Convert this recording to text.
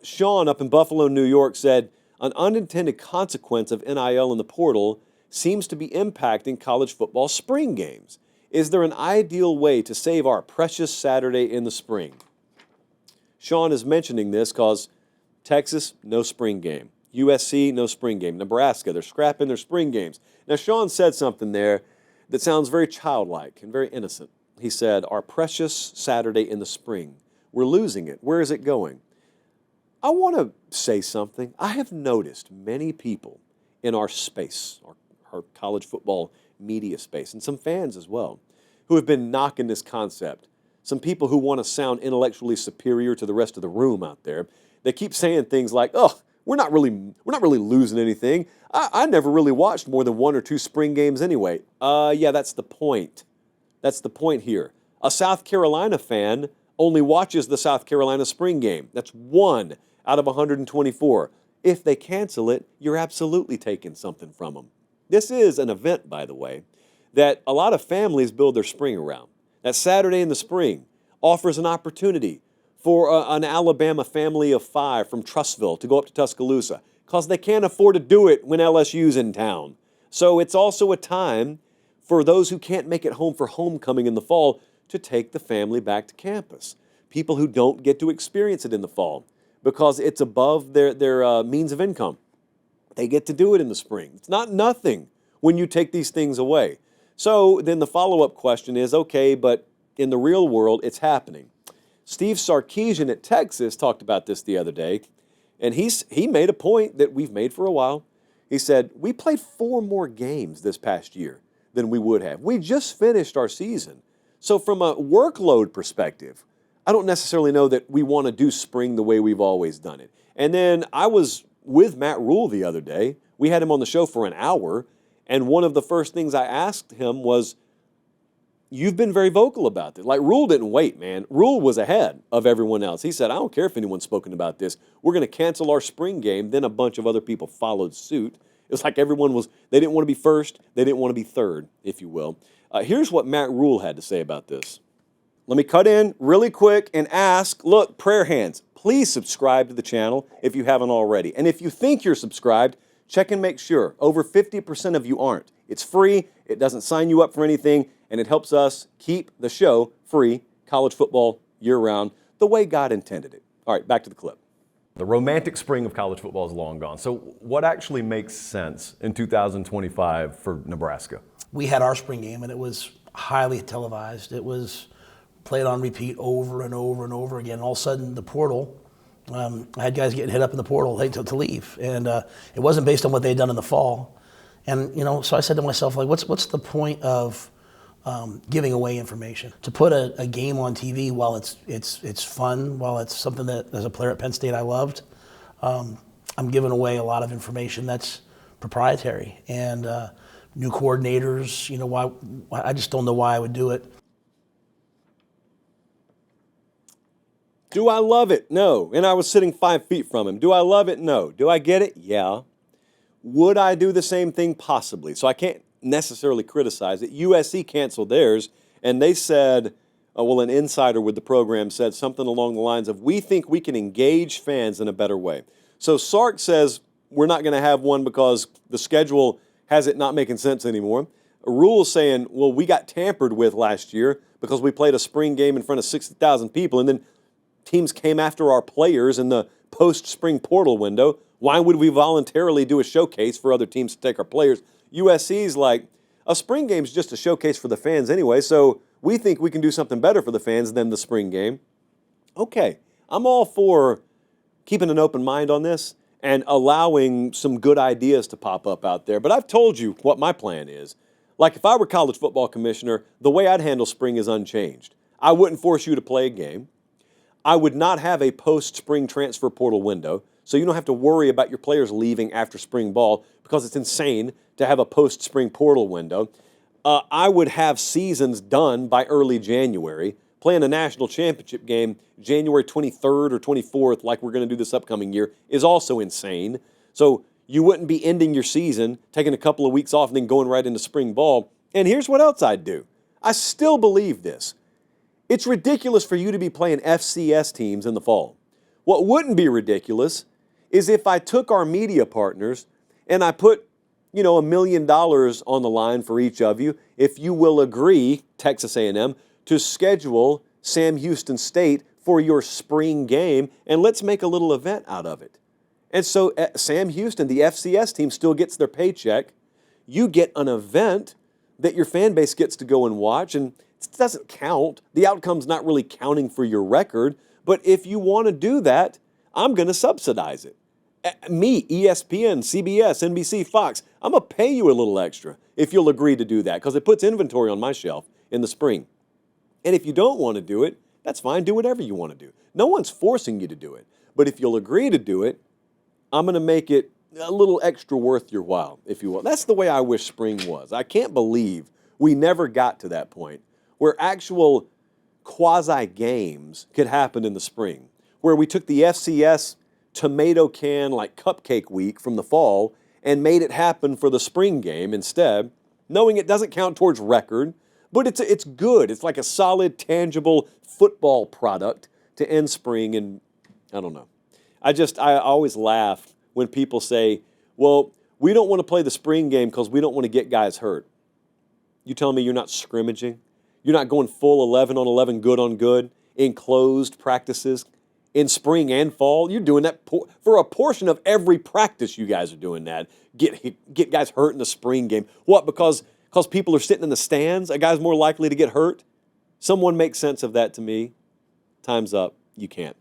Sean up in Buffalo, New York said, an unintended consequence of NIL in the portal seems to be impacting college football spring games. Is there an ideal way to save our precious Saturday in the spring? Sean is mentioning this because Texas, no spring game. USC, no spring game. Nebraska, they're scrapping their spring games. Now, Sean said something there that sounds very childlike and very innocent. He said, our precious Saturday in the spring, we're losing it. Where is it going? I want to say something. I have noticed many people in our space, our college football media space, and some fans as well, who have been knocking this concept. Some people who want to sound intellectually superior to the rest of the room out there. They keep saying things like, oh, we're not really losing anything. I never really watched more than 1 or 2 spring games anyway. Yeah, that's the point. That's the point here. A South Carolina fan only watches the South Carolina spring game. That's 1 out of 124. If they cancel it, you're absolutely taking something from them. This is an event, by the way, that a lot of families build their spring around. That Saturday in the spring offers an opportunity for an Alabama family of 5 from Trussville to go up to Tuscaloosa because they can't afford to do it when LSU's in town. So it's also a time for those who can't make it home for homecoming in the fall to take the family back to campus. People who don't get to experience it in the fall because it's above their means of income. They get to do it in the spring. It's not nothing when you take these things away. So then the follow-up question is, okay, but in the real world, it's happening. Steve Sarkisian at Texas talked about this the other day, and he made a point that we've made for a while. He said, we played 4 more games this past year than we would have. We just finished our season. So from a workload perspective, I don't necessarily know that we want to do spring the way we've always done it. And then I was with Matt Rule the other day. We had him on the show for an hour, and one of the first things I asked him was, you've been very vocal about this. Like, Rule didn't wait, man. Rule was ahead of everyone else. He said, I don't care if anyone's spoken about this. We're going to cancel our spring game. Then a bunch of other people followed suit. It was like they didn't want to be first. They didn't want to be third, if you will. Here's what Matt Rule had to say about this. Let me cut in really quick and ask, look, prayer hands, please subscribe to the channel if you haven't already. And if you think you're subscribed, check and make sure. Over 50% of you aren't. It's free. It doesn't sign you up for anything. And it helps us keep the show free, college football year-round, the way God intended it. All right, back to the clip. The romantic spring of college football is long gone. So what actually makes sense in 2025 for Nebraska? We had our spring game, and it was highly televised. It was played on repeat over and over and over again. All of a sudden, the portal, I had guys getting hit up in the portal to leave. And it wasn't based on what they had done in the fall. And, so I said to myself, like, what's the point of giving away information? To put a game on TV while it's fun, while it's something that as a player at Penn State I loved, I'm giving away a lot of information that's proprietary. And new coordinators, why I just don't know why I would do it. Do I love it? No. And I was sitting 5 feet from him. Do I love it? No. Do I get it? Yeah. Would I do the same thing? Possibly. So I can't necessarily criticize it. USC canceled theirs, and they said, an insider with the program said something along the lines of, we think we can engage fans in a better way. So Sark says we're not going to have one because the schedule has it not making sense anymore. Rule saying, well, we got tampered with last year because we played a spring game in front of 60,000 people, and then teams came after our players in the post-spring portal window. Why would we voluntarily do a showcase for other teams to take our players? USC's like, a spring game's just a showcase for the fans anyway, so we think we can do something better for the fans than the spring game. Okay, I'm all for keeping an open mind on this and allowing some good ideas to pop up out there. But I've told you what my plan is. Like, if I were college football commissioner, the way I'd handle spring is unchanged. I wouldn't force you to play a game. I would not have a post-spring transfer portal window, so you don't have to worry about your players leaving after spring ball because it's insane to have a post-spring portal window. I would have seasons done by early January. Playing a national championship game January 23rd or 24th, like we're going to do this upcoming year, is also insane. So you wouldn't be ending your season, taking a couple of weeks off, and then going right into spring ball. And here's what else I'd do. I still believe this. It's ridiculous for you to be playing FCS teams in the fall. What wouldn't be ridiculous is if I took our media partners and I put, $1 million on the line for each of you, if you will agree, Texas A&M, to schedule Sam Houston State for your spring game, and let's make a little event out of it. And so Sam Houston, the FCS team, still gets their paycheck. You get an event that your fan base gets to go and watch, and it doesn't count. The outcome's not really counting for your record, but if you want to do that, I'm going to subsidize it. Me, ESPN, CBS, NBC, Fox, I'm going to pay you a little extra if you'll agree to do that, because it puts inventory on my shelf in the spring. And if you don't want to do it, that's fine. Do whatever you want to do. No one's forcing you to do it. But if you'll agree to do it, I'm going to make it a little extra worth your while, if you will. That's the way I wish spring was. I can't believe we never got to that point where actual quasi-games could happen in the spring, where we took the FCS tomato can like cupcake week from the fall and made it happen for the spring game instead, knowing it doesn't count towards record, but it's good. It's like a solid, tangible football product to end spring, and I don't know. I always laugh when people say, well, we don't want to play the spring game because we don't want to get guys hurt. You telling me you're not scrimmaging? You're not going full 11 on 11, good on good, in closed practices in spring and fall? You're doing that for a portion of every practice. You guys are doing that. Get guys hurt in the spring game. What, because people are sitting in the stands? A guy's more likely to get hurt? Someone make sense of that to me. Time's up. You can't.